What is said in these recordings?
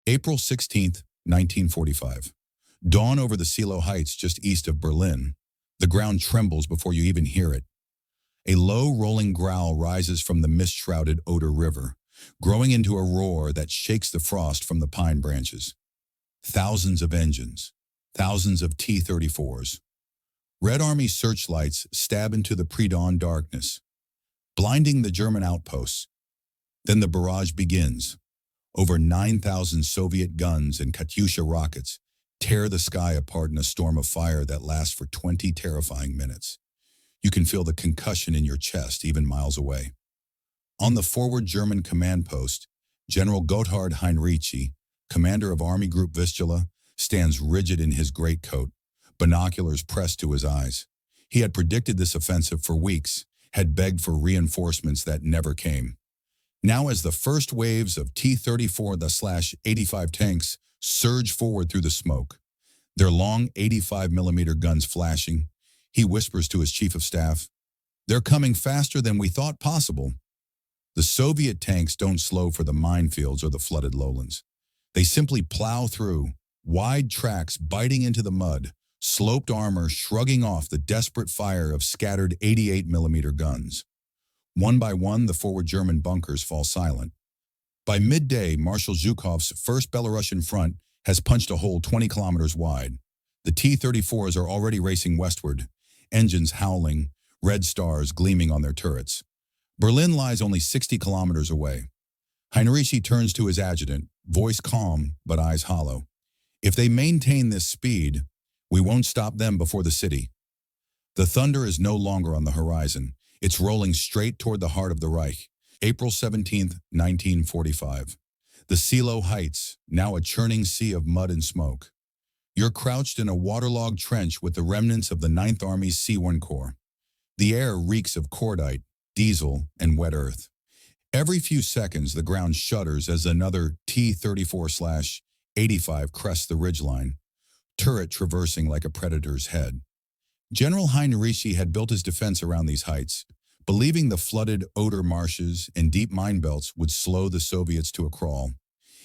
April 16th, 1945. Dawn over the Seelow Heights just east of Berlin. The ground trembles before you even hear it. A low rolling growl rises from the mist-shrouded Oder River, growing into a roar that shakes the frost from the pine branches. Thousands of engines, thousands of T-34s. Red Army searchlights stab into the pre-dawn darkness, blinding the German outposts. Then the barrage begins. Over 9,000 Soviet guns and Katyusha rockets tear the sky apart in a storm of fire that lasts for 20 terrifying minutes. You can feel the concussion in your chest even miles away. On the forward German command post, General Gotthard Heinrici, commander of Army Group Vistula, stands rigid in his greatcoat, binoculars pressed to his eyes. He had predicted this offensive for weeks, had begged for reinforcements that never came. Now as the first waves of T-34/85 tanks surge forward through the smoke, their long 85mm guns flashing, he whispers to his chief of staff, "They're coming faster than we thought possible." The Soviet tanks don't slow for the minefields or the flooded lowlands. They simply plow through, wide tracks biting into the mud, sloped armor shrugging off the desperate fire of scattered 88mm guns. One by one, the forward German bunkers fall silent. By midday, Marshal Zhukov's 1st Belorussian Front has punched a hole 20 kilometers wide. The T-34s are already racing westward, engines howling, red stars gleaming on their turrets. Berlin lies only 60 kilometers away. Heinrici turns to his adjutant, voice calm but eyes hollow. "If they maintain this speed, we won't stop them before the city." The thunder is no longer on the horizon. It's rolling straight toward the heart of the Reich. April 17th, 1945. The Seelow Heights, now a churning sea of mud and smoke. You're crouched in a waterlogged trench with the remnants of the 9th Army's C-1 Corps. The air reeks of cordite, diesel, and wet earth. Every few seconds, the ground shudders as another T-34/85 crests the ridgeline, turret traversing like a predator's head. General Heinrici had built his defense around these heights, believing the flooded Oder marshes and deep mine belts would slow the Soviets to a crawl.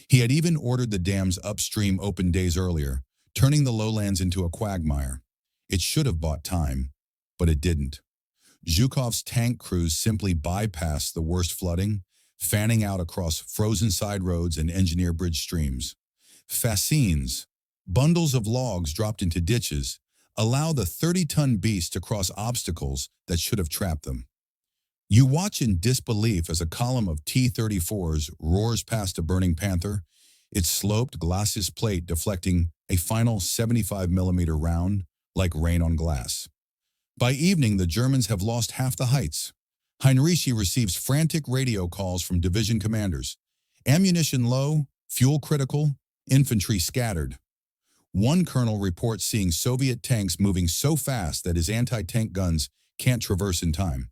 He had even ordered the dams upstream open days earlier, turning the lowlands into a quagmire. It should have bought time, but it didn't. Zhukov's tank crews simply bypassed the worst flooding, fanning out across frozen side roads and engineer bridge streams. Fascines, bundles of logs dropped into ditches, allow the 30-ton beast to cross obstacles that should have trapped them. You watch in disbelief as a column of T-34s roars past a burning Panther, its sloped glacis plate deflecting a final 75mm round like rain on glass. By evening, the Germans have lost half the heights. Heinrici receives frantic radio calls from division commanders. Ammunition low, fuel critical, infantry scattered. One colonel reports seeing Soviet tanks moving so fast that his anti-tank guns can't traverse in time.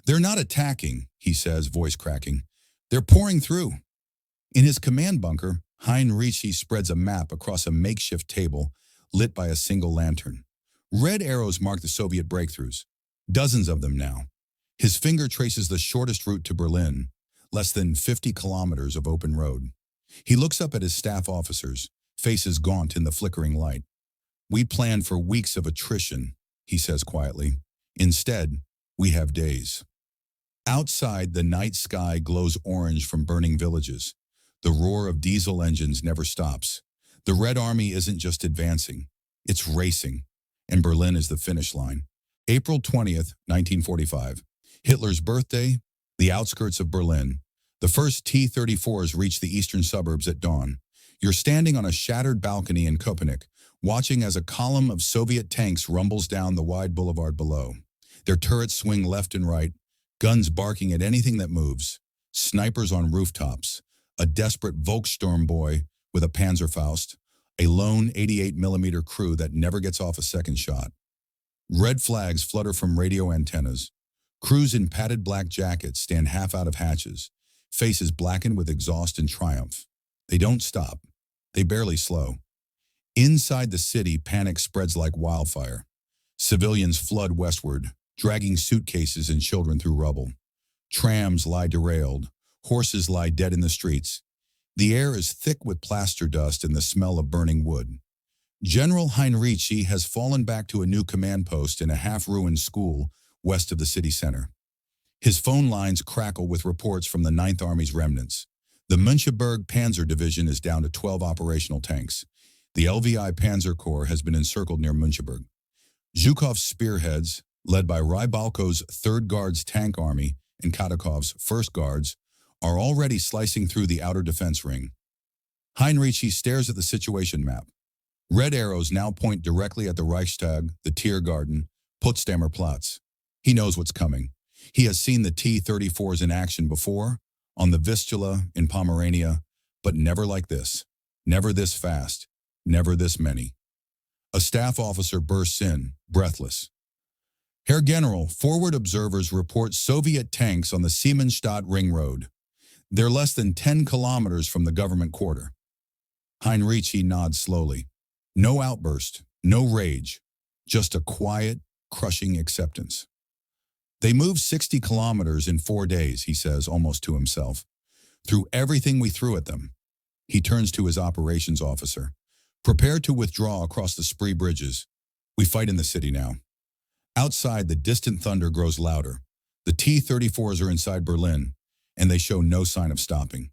"They're not attacking," he says, voice cracking. "They're pouring through." In his command bunker, Heinrici spreads a map across a makeshift table lit by a single lantern. Red arrows mark the Soviet breakthroughs, dozens of them now. His finger traces the shortest route to Berlin, less than 50 kilometers of open road. He looks up at his staff officers, faces gaunt in the flickering light. "We planned for weeks of attrition," he says quietly. "Instead, we have days." Outside, the night sky glows orange from burning villages. The roar of diesel engines never stops. The Red Army isn't just advancing, it's racing, and Berlin is the finish line. April 20th, 1945. Hitler's birthday, the outskirts of Berlin. The first T-34s reach the eastern suburbs at dawn. You're standing on a shattered balcony in Köpenick, watching as a column of Soviet tanks rumbles down the wide boulevard below. Their turrets swing left and right, guns barking at anything that moves, snipers on rooftops, a desperate Volkssturm boy with a Panzerfaust, a lone 88mm crew that never gets off a second shot. Red flags flutter from radio antennas. Crews in padded black jackets stand half out of hatches, faces blackened with exhaust and triumph. They don't stop. They barely slow. Inside the city, panic spreads like wildfire. Civilians flood westward, dragging suitcases and children through rubble. Trams lie derailed. Horses lie dead in the streets. The air is thick with plaster dust and the smell of burning wood. General Heinrici has fallen back to a new command post in a half-ruined school west of the city center. His phone lines crackle with reports from the Ninth Army's remnants. The Müncheberg Panzer Division is down to 12 operational tanks. The LVI Panzer Corps has been encircled near Müncheberg. Zhukov's spearheads, led by Rybalko's 3rd Guards Tank Army and Katakov's 1st Guards, are already slicing through the outer defense ring. Heinrici stares at the situation map. Red arrows now point directly at the Reichstag, the Tiergarten, Potsdamer Platz. He knows what's coming. He has seen the T-34s in action before, on the Vistula in Pomerania, but never like this. Never this fast. Never this many. A staff officer bursts in, breathless. Herr General, forward observers report Soviet tanks on the Siemensstadt Ring Road. They're less than 10 kilometers from the government quarter. Heinrici nods slowly. No outburst, no rage, just a quiet, crushing acceptance. They moved 60 kilometers in 4 days, he says, almost to himself. Through everything we threw at them. He turns to his operations officer. Prepare to withdraw across the Spree bridges. We fight in the city now. Outside, the distant thunder grows louder. The T-34s are inside Berlin, and they show no sign of stopping.